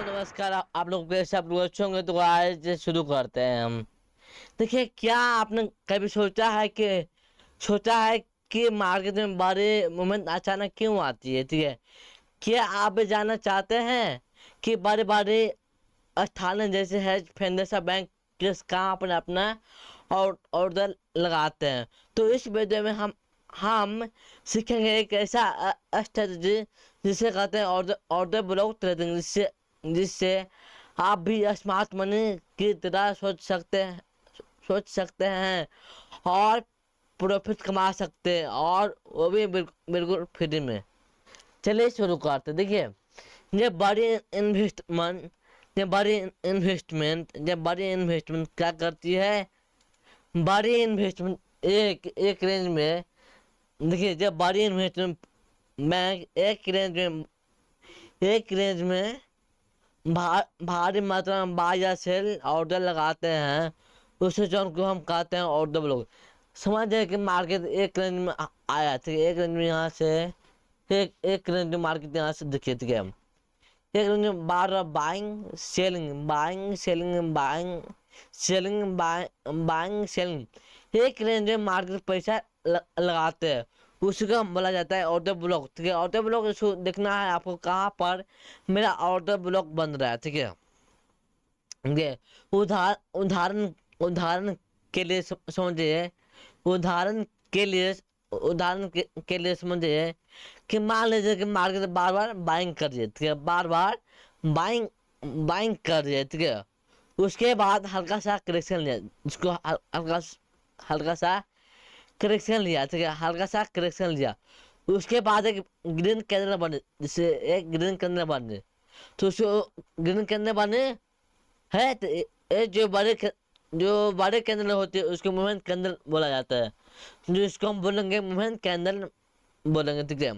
नमस्कार। आप लोग कैसे आप लोग अच्छे होंगे तो आज शुरू करते हैं हम। देखिए, क्या आपने कभी सोचा है कि मार्केट में बड़े मूवमेंट अचानक क्यों आती है? ठीक है, क्या आप ये जानना चाहते हैं कि बड़े बड़े स्थान जैसे हेज फंड जैसा बैंक किस कहाँ पर अपना और ऑर्डर लगाते हैं? तो इस वीडियो में हम सीखेंगे एक ऐसा स्ट्रेटजी जिसे कहते हैं ऑर्डर ऑर्डर ब्लॉक ट्रेडिंग, जिससे जिससे आप भी स्मार्ट मनी की तरह सोच सकते हैं और प्रॉफिट कमा सकते हैं, और वो भी बिल्कुल फ्री में। चलिए शुरू करते हैं। देखिए, ये बड़ी इन्वेस्टमेंट ये बड़ी इन्वेस्टमेंट क्या करती है? बड़ी इन्वेस्टमेंट एक एक रेंज में, देखिए, जब बड़ी इन्वेस्टमेंट बैंक एक रेंज में भारी मात्रा में बाय या सेल ऑर्डर लगाते हैं, उसे जो को हम कहते हैं ऑर्डर ब्लॉक। समझ जाए कि मार्केट एक रेंज में आया, ठीक है, एक रेंज में यहाँ से एक रेंज में मार्केट यहाँ से दिखे, ठीक है, एक रेंज में बार बार बाइंग सेलिंग एक रेंज में मार्केट पैसा लगाते हैं, उसी को हम बोला जाता है ऑर्डर ब्लॉक। ठीक है, ऑर्डर ब्लॉक इसको देखना है आपको कहाँ पर मेरा ऑर्डर ब्लॉक बन रहा है। ठीक है, ये उदाहरण उदाहरण के लिए समझिए, उदाहरण के लिए के लिए समझिए कि मान लीजिए कि मार्केट बार बार बाइंग कर रही है, ठीक है, बार बार बाइंग बाइंग कर रही है, ठीक है, उसके बाद हल्का सा करेक्शन लिया, जिसको हल्का सा करेक्शन लिया, ठीक है, हल्का सा करेक्शन लिया, उसके बाद एक ग्रीन कैंडल बने, जिससे एक ग्रीन कैंडल बने, तो उसको ग्रीन कैंडल बने है, तो ये जो बड़े कैंडल होते हैं उसको मूवमेंट कैंडल बोला जाता है, जो इसको हम बोलेंगे मूवमेंट कैंडल बोलेंगे, ठीक है।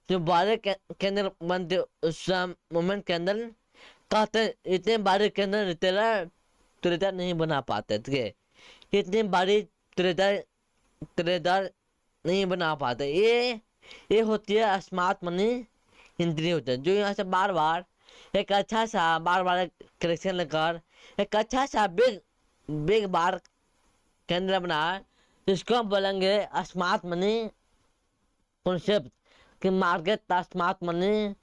जो बड़े कैंडल बनते उसका मूवमेंट कैंडल कहते हैं। इतने बड़े कैंडल ट्रेडर नहीं बना पाते, ठीक है, इतने बड़ी ट्रेडर ट्रेडर नहीं बना पाते। ये होती है स्मार्ट मनी एंट्री होता है, जो यहाँ से बार बार एक अच्छा सा बार बार करेक्शन लेकर एक अच्छा सा बिग बिग बार केंद्र बना, जिसको हम बोलेंगे स्मार्ट मनी कॉन्सेप्ट, कि मार्केट का स्मार्ट मनी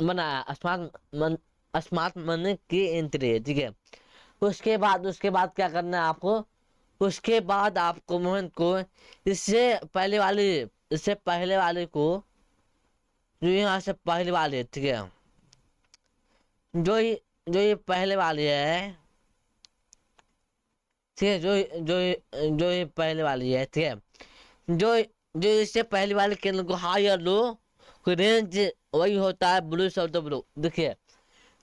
बनाया, स्मार्ट मनी की एंट्री है, ठीक है। उसके बाद क्या करना है आपको? उसके बाद आपको मोहन को इससे पहले वाले को, जो यहाँ से पहले वाले है, ठीक है, जो ये पहले वाली है, ठीक है, जो ये पहले वाली है, ठीक है, जो जो इससे पहले वाले केंद्र को हाई और लो रेंज वही होता है ब्लू शब्द ब्लू। देखिए,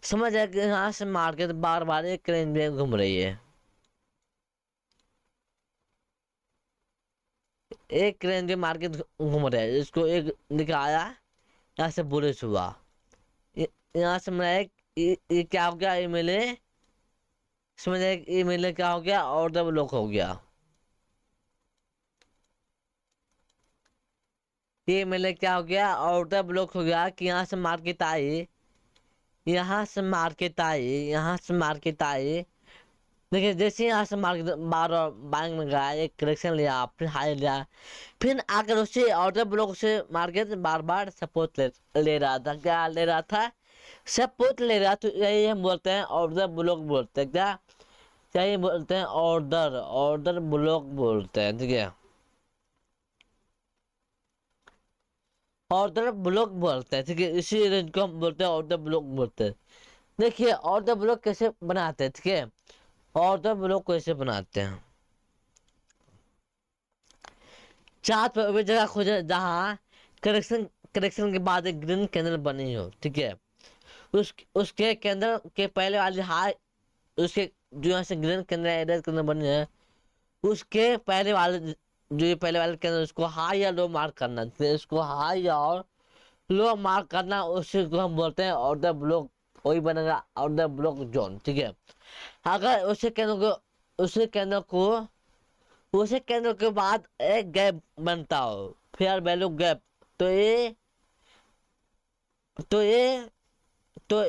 समझ है कि यहाँ से मार्केट बार बार एक रेंज में घूम रही है, एक रेंज में मार्केट घूम रहा है, इसको एक दिखाया, यहाँ से बुलिश हुआ, यहाँ से मैं ये क्या हो गया, ये मिले, समझ ये मिले क्या हो गया, और डबल लॉक हो गया, ये मिले क्या हो गया, ऑर्डर ब्लॉक हो गया, कि यहाँ से मार्केट आई। देखिए, जैसे यहाँ से मार्केट बार बाइंग में गया, एक करेक्शन लिया, फिर हाई लिया, फिर आकर उसे ऑर्डर ब्लॉक से मार्केट बार बार सपोर्ट ले रहा था। क्या ले रहा था? सपोर्ट ले रहा, तो यही हम बोलते हैं ऑर्डर ब्लॉक बोलते हैं। क्या यही बोलते हैं? ऑर्डर ऑर्डर ब्लॉक बोलते हैं, ठीक है, ऑर्डर ब्लॉक बोलते हैं, ठीक है, इसी रेंज को हम बोलते हैं ऑर्डर ब्लॉक बोलते हैं। देखिए, ऑर्डर ब्लॉक कैसे बनाते हैं, ठीक है, ऑर्डर ब्लॉक कैसे बनाते हैं? चार्ट पर वे जगह खोजे जहाँ करेक्शन करेक्शन के बाद एक ग्रीन कैंडल बनी हो, ठीक है, उसके कैंडल के पहले वाली हाई, उसके जो यहाँ से ग्रीन कैंडल रेड कैंडल बनी है, उसके पहले वाले, जो ये पहले वाले कैंडल, उसको हाई या लो मार्क करना, फिर उसको हाई और लो मार्क करना, उसी को हम बोलते हैं ऑर्डर ब्लॉक, वही बनेगा ऑर्डर ब्लॉक जोन, ठीक है। अगर उसी कैंडल के बाद एक गैप बनता हो, फेयर वैल्यू गैप, तो ये तो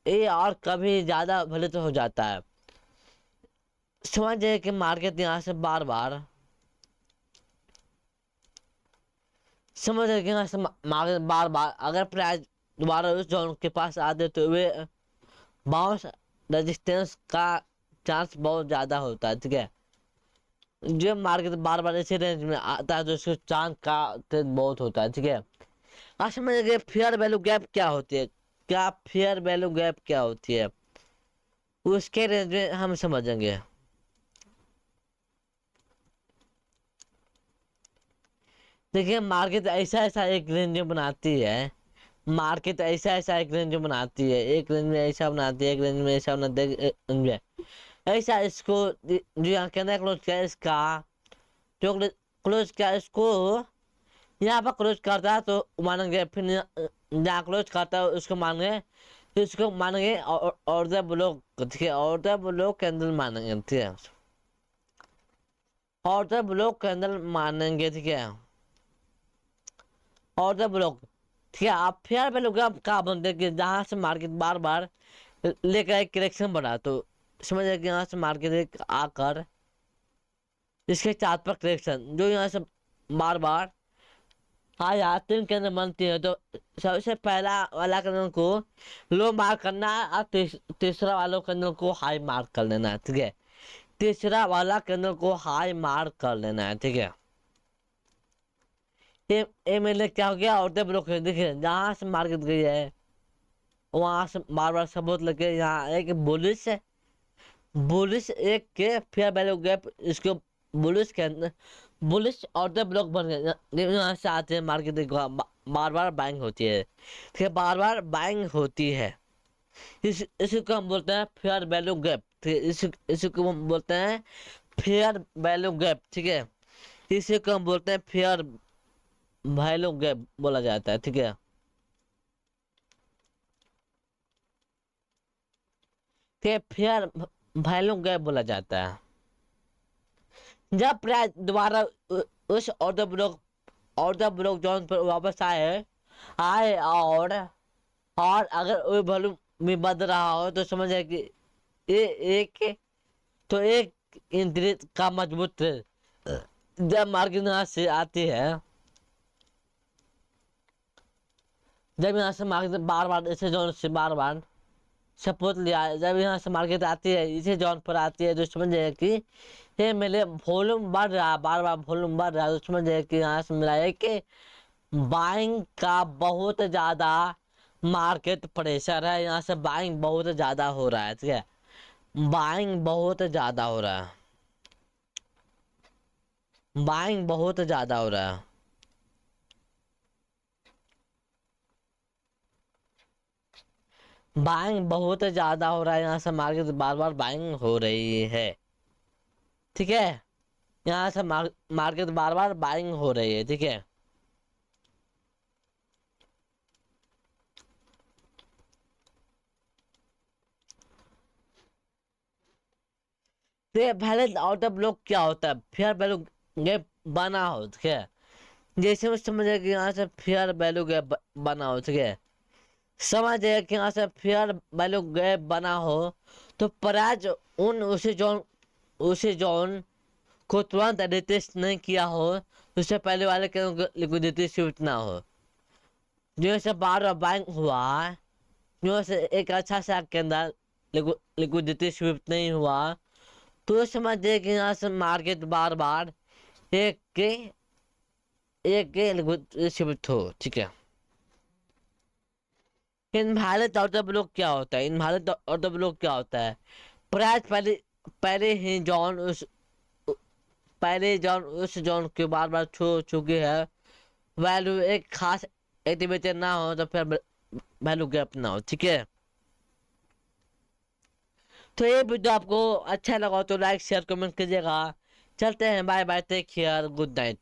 ये और कभी ज़्यादा भले तो हो जाता है। समझ जाए कि मार्केट यहाँ से बार बार समझ जाए कि यहाँ से मार्केट बार बार अगर प्राइस दोबारा उस जोन के पास आते तो वे बाउंस रेजिस्टेंस का चांस बहुत ज़्यादा होता है, ठीक है। जो मार्केट बार बार ऐसे रेंज में आता है तो उसके चांस का बहुत होता है, ठीक है। आप समझिए फेयर वैल्यू गैप क्या होती है, क्या फेयर वैल्यू गैप क्या होती है उसके रेंज में हम समझेंगे। देखिए मार्केट ऐसा ऐसा एक रेंज बनाती है, मार्केट ऐसा ऐसा एक रेंज बनाती है, एक रेंज में ऐसा बनाती है, एक रेंज में ऐसा बनाती है, ऐसा इसको जो यहाँ के अंदर क्लोज किया इसका जो क्लोज किया इसको यहाँ पर क्लोज करता है तो मानेंगे, फिर जहाँ क्लोज करता है उसको मानेंगे, इसको मानेंगे और द ब्लॉक, ठीक है, और द ब्लॉक कैंडल मानेंगे, ठीक है, और द ब्लॉक कैंडल मानेंगे, ठीक है, और द ब्लॉक, ठीक है। आप फेयर वैल्यू गैप का बनते कि जहाँ से मार्केट बार बार लेकर एक करेक्शन बढ़ा तो समझ कि यहाँ से मार्केट एक आकर इसके चार्ट पर करेक्शन जो यहाँ से बार बार आया तीन कैंडल बनती है तो सबसे पहला वाला कैंडल को लो मार्क करना है और तीसरा वाला कैंडल को हाई मार्क कर लेना है, ठीक है, तीसरा वाला कैंडल को हाई मार्क कर लेना है, ठीक है। ये मेरे क्या हो गया, और ब्लॉक देखिए जहाँ से मार्केट गई है वहां से बार बार सबूत लगे, यहाँ एक बुलिश है, बुलिश एक के फेयर वैल्यू गैप इसको बुलिश के अंदर बुलिश और ब्लॉक बन गए, यहाँ से आते हैं मार्केट बार बार बाइंग होती है, ठीक है, बार बार बाइंग होती है। इसको हम बोलते हैं फेयर वैल्यू गैप, ठीक है, इसको हम बोलते हैं फेयर वैल्यू गैप, ठीक है, इसी को हम बोलते हैं फेयर वैल्यू गैप बोला जाता है, ठीक है। फेयर वैल्यू गैप बोला जाता है जब प्राइस दोबारा उस ऑर्डर ब्लॉक जोन पर वापस आए आए और अगर वो वॉल्यूम में बढ़ रहा हो तो समझ जाए कि ये एक तो एक इंद्रित का मजबूत जब मार्केट यहाँ से आती है, जब यहाँ से मार्केट बार बार ऐसे जोन से बार बार सपोर्ट लिया, जब यहाँ से मार्केट आती है इसे जोन पर आती है तो समझ जाए कि ये मेरे वॉल्यूम बढ़ रहा है, बार बार वॉल्यूम बढ़ रहा है तो समझ जाए कि यहाँ से मिला है कि बाइंग का बहुत ज़्यादा मार्केट प्रेशर है, यहाँ से बाइंग बहुत ज़्यादा हो रहा है, ठीक है, बाइंग बहुत ज़्यादा हो रहा है, बाइंग बहुत ज़्यादा हो रहा है, बाइंग बहुत ज़्यादा हो रहा है, यहाँ से मार्केट बार बार बाइंग हो रही है, ठीक है, यहाँ से मार्केट बार बार बाइंग हो रही है, ठीक है। तो वैलिड आउट ऑफ ब्लॉक क्या होता है, फेयर वैल्यू गैप बना हो, ठीक है, जैसे मैं समझ कि यहाँ से फेयर वैल्यू गैप बना हो, ठीक है, समझ कि यहाँ से फेयर वैल्यू गैप बना हो तो प्राइस उसी जोन को तुरंत रिटेस्ट नहीं किया हो, उससे पहले वाले के लिक्विडिटी शिफ्ट ना हो, जो से बार बार बाइंग हुआ, जो से एक अच्छा सा के अंदर लिक्विडिटी शिफ्ट नहीं हुआ तो समझिए कि यहाँ से मार्केट बार बार एक के लिक्विडिटी शिफ्ट हो, ठीक है। इनवैलिड आउट ऑफ ब्लॉक क्या होता है, इनवैलिड आउट ऑफ ब्लॉक क्या होता है, प्राइस पहले ही जॉन उस जॉन के बार बार छू चुकी है, वैल्यू एक खास एक्टिवेटेड ना हो तो फिर वैल्यू गैप ना हो, ठीक है। तो ये वीडियो आपको अच्छा लगा तो लाइक शेयर कमेंट कीजिएगा। चलते हैं, bye bye, take care, good night.